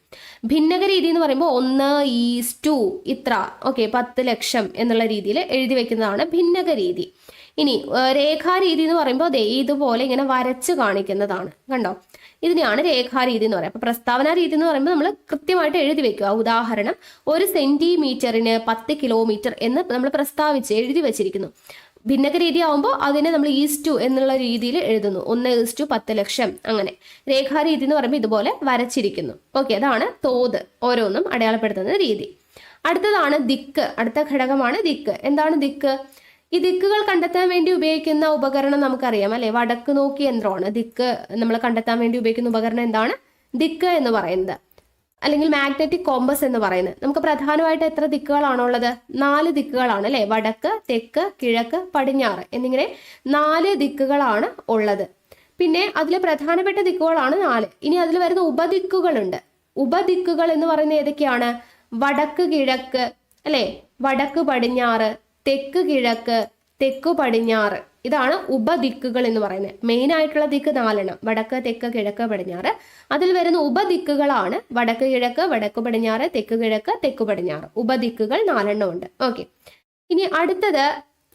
ഭിന്നക രീതി എന്ന് പറയുമ്പോൾ 1:2 ഇത്ര, ഓക്കെ, 10 ലക്ഷം എന്നുള്ള രീതിയിൽ എഴുതി വെക്കുന്നതാണ് ഭിന്നക രീതി. ഇനി രേഖാരീതി എന്ന് പറയുമ്പോൾ ഇതുപോലെ ഇങ്ങനെ വരച്ച് കാണിക്കുന്നതാണ്. കണ്ടോ, ഇതിനെയാണ് രേഖാരീതി എന്ന് പറയുക. അപ്പൊ പ്രസ്താവന രീതി എന്ന് പറയുമ്പോൾ നമ്മൾ കൃത്യമായിട്ട് എഴുതി വെക്കുക. ഉദാഹരണം 1 സെന്റിമീറ്ററിന് 10 കിലോമീറ്റർ എന്ന് നമ്മൾ പ്രസ്താവിച്ച് എഴുതി വെച്ചിരിക്കുന്നു. ഭിന്നക രീതി ആവുമ്പോൾ അതിനെ നമ്മൾ 1:2 എന്നുള്ള രീതിയിൽ എഴുതുന്നു. 1:10 ലക്ഷം അങ്ങനെ. രേഖാരീതി എന്ന് പറയുമ്പോൾ ഇതുപോലെ വരച്ചിരിക്കുന്നു. ഓക്കെ, അതാണ് തോത്, ഓരോന്നും അടയാളപ്പെടുത്തുന്ന രീതി. അടുത്തതാണ് ദിക്ക്. അടുത്ത ഘടകമാണ് ദിക്ക്. എന്താണ് ദിക്ക്? ഈ ദിക്കുകൾ കണ്ടെത്താൻ വേണ്ടി ഉപയോഗിക്കുന്ന ഉപകരണം നമുക്കറിയാം അല്ലെ, വടക്ക് നോക്കി യന്ത്രമാണ്. ദിക്ക് നമ്മൾ കണ്ടെത്താൻ വേണ്ടി ഉപയോഗിക്കുന്ന ഉപകരണം എന്താണ്? ദിക്ക് എന്ന് പറയുന്നത്, അല്ലെങ്കിൽ മാഗ്നറ്റിക് കോമ്പസ് എന്ന് പറയുന്നത്. നമുക്ക് പ്രധാനമായിട്ട് എത്ര ദിക്കുകളാണുള്ളത്? 4 ദിക്കുകളാണ് അല്ലെ. വടക്ക്, തെക്ക്, കിഴക്ക്, പടിഞ്ഞാറ് എന്നിങ്ങനെ 4 ദിക്കുകളാണ് ഉള്ളത്. പിന്നെ അതിലെ പ്രധാനപ്പെട്ട ദിക്കുകളാണ് 4. ഇനി അതിൽ വരുന്ന ഉപദിക്കുകളുണ്ട്. ഉപദിക്കുകൾ എന്ന് പറയുന്നത് ഏതൊക്കെയാണ്? വടക്ക് കിഴക്ക് അല്ലെ, വടക്ക് പടിഞ്ഞാറ്, തെക്ക് കിഴക്ക്, തെക്കു പടിഞ്ഞാറ്. ഇതാണ് ഉപദിക്കുകൾ എന്ന് പറയുന്നത്. മെയിൻ ആയിട്ടുള്ള ദിക്ക് 4 വടക്ക്, തെക്ക്, കിഴക്ക്, പടിഞ്ഞാറ്. അതിൽ വരുന്ന ഉപദിക്കുകളാണ് വടക്ക് കിഴക്ക്, വടക്കു പടിഞ്ഞാറ്, തെക്ക് കിഴക്ക്, തെക്കു പടിഞ്ഞാറ്. ഉപദിക്കുകൾ 4 ഉണ്ട്. ഓക്കെ, ഇനി അടുത്തത്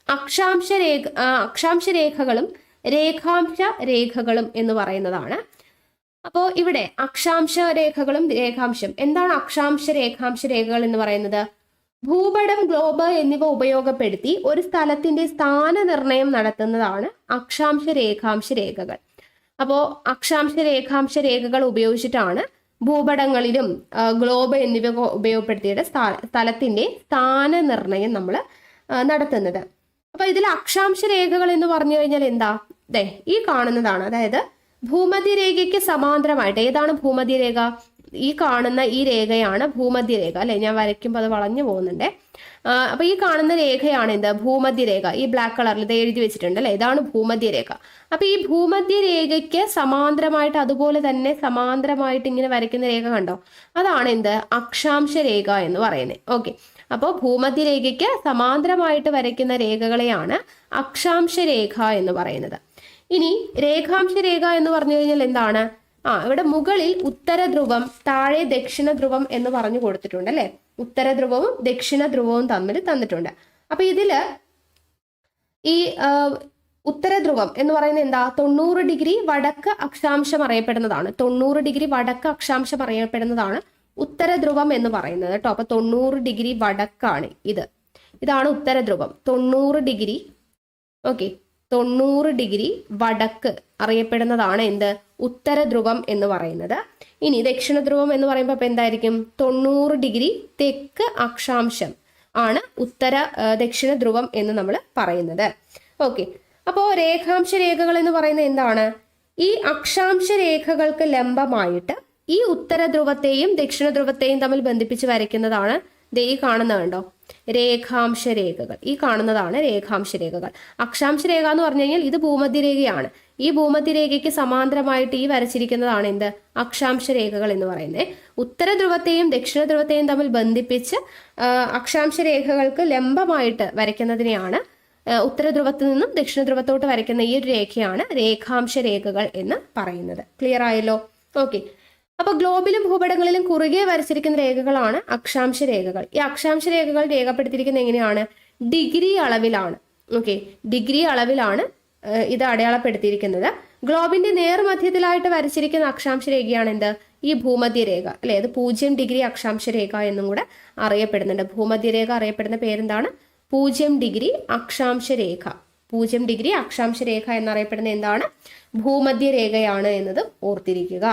അക്ഷാംശ രേഖകളും രേഖാംശ രേഖകളും എന്ന് പറയുന്നതാണ്. അപ്പോൾ ഇവിടെ അക്ഷാംശ രേഖകളും രേഖാംശം. എന്താണ് അക്ഷാംശ രേഖാംശ രേഖകൾ എന്ന് പറയുന്നത്? ഭൂപടം, ഗ്ലോബ് എന്നിവ ഉപയോഗപ്പെടുത്തി ഒരു സ്ഥലത്തിന്റെ സ്ഥാനനിർണയം നടത്തുന്നതാണ് അക്ഷാംശ രേഖാംശ രേഖകൾ. അപ്പോൾ അക്ഷാംശ രേഖാംശ രേഖകൾ ഉപയോഗിച്ചിട്ടാണ് ഭൂപടങ്ങളിലും ഗ്ലോബ് എന്നിവ ഉപയോഗപ്പെടുത്തിയിട്ട് സ്ഥലത്തിന്റെ സ്ഥാനനിർണയം നമ്മൾ നടത്തുന്നത്. അപ്പൊ ഇതിൽ അക്ഷാംശ രേഖകൾ എന്ന് പറഞ്ഞു കഴിഞ്ഞാൽ എന്താ? ഈ കാണുന്നതാണ്. അതായത് ഭൂമധ്യരേഖയ്ക്ക് സമാന്തരമായിട്ട്. ഏതാണ് ഭൂമധ്യരേഖ? ഈ കാണുന്ന ഈ രേഖയാണ് ഭൂമധ്യരേഖ അല്ലെ. ഞാൻ വരയ്ക്കുമ്പോൾ അത് വളഞ്ഞു പോകുന്നുണ്ട്. അപ്പൊ ഈ കാണുന്ന രേഖയാണ് എന്ത്? ഭൂമധ്യരേഖ. ഈ ബ്ലാക്ക് കളറിൽ ഇത് എഴുതി വെച്ചിട്ടുണ്ട് അല്ലെ, ഇതാണ് ഭൂമധ്യരേഖ. അപ്പൊ ഈ ഭൂമധ്യരേഖയ്ക്ക് സമാന്തരമായിട്ട്, അതുപോലെ തന്നെ സമാന്തരമായിട്ട് ഇങ്ങനെ വരയ്ക്കുന്ന രേഖ കണ്ടോ, അതാണ് എന്ത്? അക്ഷാംശ രേഖ എന്ന് പറയുന്നത്. ഓക്കെ, അപ്പോൾ ഭൂമധ്യരേഖയ്ക്ക് സമാന്തരമായിട്ട് വരയ്ക്കുന്ന രേഖകളെയാണ് അക്ഷാംശ രേഖ എന്ന് പറയുന്നത്. ഇനി രേഖാംശ രേഖ എന്ന് പറഞ്ഞു കഴിഞ്ഞാൽ എന്താണ്? ഇവിടെ മുകളിൽ ഉത്തര ധ്രുവം, താഴെ ദക്ഷിണ ധ്രുവം എന്ന് പറഞ്ഞു കൊടുത്തിട്ടുണ്ട് അല്ലെ. ഉത്തര ധ്രുവവും ദക്ഷിണ ധ്രുവവും തമ്മിൽ തന്നിട്ടുണ്ട്. അപ്പൊ ഇതില് ഈ ഉത്തര ധ്രുവം എന്ന് പറയുന്നത് എന്താ? 90 ഡിഗ്രി വടക്ക് അക്ഷാംശം അറിയപ്പെടുന്നതാണ്. 90 ഡിഗ്രി വടക്ക് അക്ഷാംശം അറിയപ്പെടുന്നതാണ് ഉത്തര ധ്രുവം എന്ന് പറയുന്നത് കേട്ടോ. അപ്പൊ 90 ഡിഗ്രി വടക്കാണ് ഇത്. ഇതാണ് ഉത്തര ധ്രുവം. 90 ഡിഗ്രി, ഓക്കെ, 90 ഡിഗ്രി വടക്ക് അറിയപ്പെടുന്നതാണ് എന്ത്? ഉത്തര ധ്രുവം എന്ന് പറയുന്നത്. ഇനി ദക്ഷിണ ധ്രുവം എന്ന് പറയുമ്പോൾ അപ്പൊ എന്തായിരിക്കും? 90 ഡിഗ്രി തെക്ക് അക്ഷാംശം ആണ് ദക്ഷിണ ധ്രുവം എന്ന് നമ്മൾ പറയുന്നത്. ഓക്കെ, അപ്പോൾ രേഖാംശ രേഖകൾ എന്ന് പറയുന്നത് എന്താണ്? ഈ അക്ഷാംശ രേഖകൾക്ക് ലംബമായിട്ട് ഈ ഉത്തര ധ്രുവത്തെയും ദക്ഷിണ ധ്രുവത്തെയും തമ്മിൽ ബന്ധിപ്പിച്ച് വരയ്ക്കുന്നതാണ് ഈ കാണുന്നത് കണ്ടോ, രേഖാംശ രേഖകൾ. ഈ കാണുന്നതാണ് രേഖാംശ രേഖകൾ. അക്ഷാംശ രേഖ എന്ന് പറഞ്ഞു കഴിഞ്ഞാൽ ഇത് ഭൂമധ്യരേഖയാണ്. ഈ ഭൂമധ്യരേഖയ്ക്ക് സമാന്തരമായിട്ട് ഈ വരച്ചിരിക്കുന്നതാണ് എന്ത്? അക്ഷാംശ രേഖകൾ എന്ന് പറയുന്നത്. ഉത്തര ധ്രുവത്തെയും ദക്ഷിണ ധ്രുവത്തെയും തമ്മിൽ ബന്ധിപ്പിച്ച് അക്ഷാംശ രേഖകൾക്ക് ലംബമായിട്ട് വരയ്ക്കുന്നതിനെയാണ്, ഉത്തര ധ്രുവത്തിൽ നിന്നും ദക്ഷിണ ധ്രുവത്തോട്ട് വരയ്ക്കുന്ന ഈ ഒരു രേഖയാണ് രേഖാംശ രേഖകൾ എന്ന് പറയുന്നത്. ക്ലിയർ ആയല്ലോ? ഓക്കെ, അപ്പൊ ഗ്ലോബിലും ഭൂപടങ്ങളിലും കുറുകെ വരച്ചിരിക്കുന്ന രേഖകളാണ് അക്ഷാംശ രേഖകൾ. ഈ അക്ഷാംശ രേഖകൾ രേഖപ്പെടുത്തിയിരിക്കുന്നത് എങ്ങനെയാണ്? ഡിഗ്രി അളവിലാണ്. ഓക്കെ, ഡിഗ്രി അളവിലാണ് ഇത് അടയാളപ്പെടുത്തിയിരിക്കുന്നത്. ഗ്ലോബിന്റെ നേർമധ്യത്തിലായിട്ട് വരച്ചിരിക്കുന്ന അക്ഷാംശ രേഖയാണ് എന്ത്? ഈ ഭൂമധ്യരേഖ അല്ലെ? അത് 0° അക്ഷാംശ രേഖ എന്നും കൂടെ അറിയപ്പെടുന്നുണ്ട്. ഭൂമധ്യരേഖ അറിയപ്പെടുന്ന പേരെന്താണ്? 0° അക്ഷാംശ രേഖ. 0° അക്ഷാംശ രേഖ എന്നറിയപ്പെടുന്ന എന്താണ്? ഭൂമധ്യരേഖയാണ് എന്നത് ഓർത്തിരിക്കുക.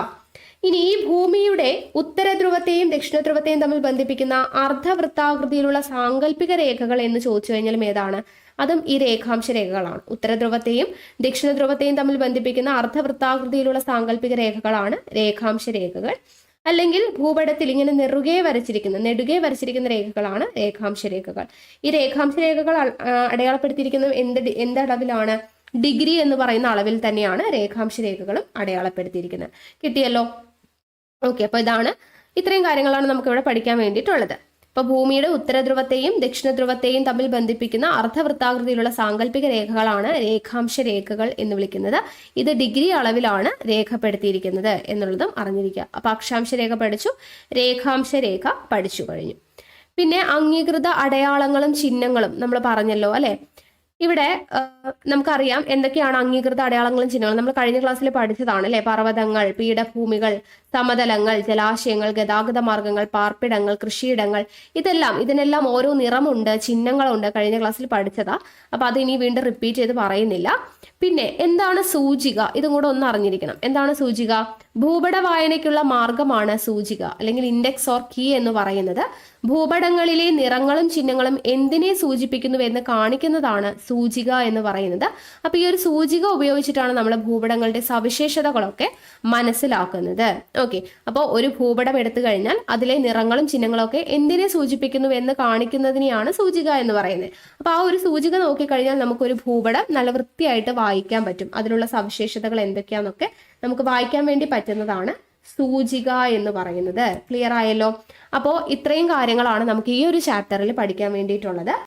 ഇനി ഈ ഭൂമിയുടെ ഉത്തര ധ്രുവത്തെയും ദക്ഷിണ ധ്രുവത്തെയും തമ്മിൽ ബന്ധിപ്പിക്കുന്ന അർദ്ധവൃത്താകൃതിയിലുള്ള സാങ്കല്പിക രേഖകൾ എന്ന് ചോദിച്ചു കഴിഞ്ഞാലും ഏതാണ്? അതും ഈ രേഖാംശ രേഖകളാണ്. ഉത്തര ധ്രുവത്തെയും ദക്ഷിണ ധ്രുവത്തെയും തമ്മിൽ ബന്ധിപ്പിക്കുന്ന അർദ്ധവൃത്താകൃതിയിലുള്ള സാങ്കല്പിക രേഖകളാണ് രേഖാംശ രേഖകൾ. അല്ലെങ്കിൽ ഭൂപടത്തിൽ ഇങ്ങനെ നെടുകെ വരച്ചിരിക്കുന്ന രേഖകളാണ് രേഖാംശ രേഖകൾ. ഈ രേഖാംശ രേഖകൾ അടയാളപ്പെടുത്തിയിരിക്കുന്നത് എന്തളവിലാണ്? ഡിഗ്രി എന്ന് പറയുന്ന അളവിൽ തന്നെയാണ് രേഖാംശ രേഖകളും അടയാളപ്പെടുത്തിയിരിക്കുന്നത്. കിട്ടിയല്ലോ? ഓക്കെ, അപ്പൊ ഇത്രയും കാര്യങ്ങളാണ് നമുക്ക് ഇവിടെ പഠിക്കാൻ വേണ്ടിയിട്ടുള്ളത്. ഇപ്പൊ ഭൂമിയുടെ ഉത്തര ധ്രുവത്തെയും ദക്ഷിണ ധ്രുവത്തെയും തമ്മിൽ ബന്ധിപ്പിക്കുന്ന അർദ്ധവൃത്താകൃതിയിലുള്ള സാങ്കല്പിക രേഖകളാണ് രേഖാംശ രേഖകൾ എന്ന് വിളിക്കുന്നത്. ഇത് ഡിഗ്രി അളവിലാണ് രേഖപ്പെടുത്തിയിരിക്കുന്നത് എന്നുള്ളതും അറിഞ്ഞിരിക്കുക. അപ്പൊ അക്ഷാംശ രേഖ പഠിച്ചു, രേഖാംശ രേഖ പഠിച്ചു കഴിഞ്ഞു. പിന്നെ അംഗീകൃത അടയാളങ്ങളും ചിഹ്നങ്ങളും നമ്മൾ പറഞ്ഞല്ലോ അല്ലെ? ഇവിടെ നമുക്കറിയാം എന്തൊക്കെയാണ് അംഗീകൃത അടയാളങ്ങളും ചിഹ്നങ്ങളും. നമ്മൾ കഴിഞ്ഞ ക്ലാസ്സിൽ പഠിച്ചതാണ് അല്ലെ? പർവ്വതങ്ങൾ, പീഠഭൂമികൾ, സമതലങ്ങൾ, ജലാശയങ്ങൾ, ഗതാഗത മാർഗങ്ങൾ, പാർപ്പിടങ്ങൾ, കൃഷിയിടങ്ങൾ, ഇതിനെല്ലാം ഓരോ നിറമുണ്ട്, ചിഹ്നങ്ങളുണ്ട്. കഴിഞ്ഞ ക്ലാസ്സിൽ പഠിച്ചതാ. അപ്പൊ അത് ഇനി വീണ്ടും റിപ്പീറ്റ് ചെയ്ത് പറയുന്നില്ല. പിന്നെ എന്താണ് സൂചിക? ഇതും കൂടെ ഒന്ന് അറിഞ്ഞിരിക്കണം. എന്താണ് സൂചിക? ഭൂപട വായനയ്ക്കുള്ള മാർഗമാണ് സൂചിക അല്ലെങ്കിൽ ഇൻഡെക്സ് ഓർ കീ എന്ന് പറയുന്നത്. ഭൂപടങ്ങളിലെ നിറങ്ങളും ചിഹ്നങ്ങളും എന്തിനെ സൂചിപ്പിക്കുന്നു എന്ന് കാണിക്കുന്നതാണ് സൂചിക എന്ന് പറയുന്നത്. അപ്പൊ ഈ ഒരു സൂചിക ഉപയോഗിച്ചിട്ടാണ് നമ്മൾ ഭൂപടങ്ങളുടെ സവിശേഷതകളൊക്കെ മനസ്സിലാക്കുന്നത്. ഓക്കെ, അപ്പോൾ ഒരു ഭൂപടം എടുത്തു കഴിഞ്ഞാൽ അതിലെ നിറങ്ങളും ചിഹ്നങ്ങളും ഒക്കെ എന്തിനെ സൂചിപ്പിക്കുന്നു എന്ന് കാണിക്കുന്നതിനെയാണ് സൂചിക എന്ന് പറയുന്നത്. അപ്പൊ ആ ഒരു സൂചിക നോക്കിക്കഴിഞ്ഞാൽ നമുക്കൊരു ഭൂപടം നല്ല വൃത്തിയായിട്ട് വായിക്കാൻ പറ്റും. അതിലുള്ള സവിശേഷതകൾ എന്തൊക്കെയാണെന്നൊക്കെ നമുക്ക് വായിക്കാൻ വേണ്ടി പറ്റുന്നതാണ് സൂചിക എന്ന് പറയുന്നത്. ക്ലിയർ ആയല്ലോ? അപ്പോൾ ഇത്രയും കാര്യങ്ങളാണ് നമുക്ക് ഈ ഒരു ചാപ്റ്ററിൽ പഠിക്കാൻ വേണ്ടിയിട്ടുള്ളത്.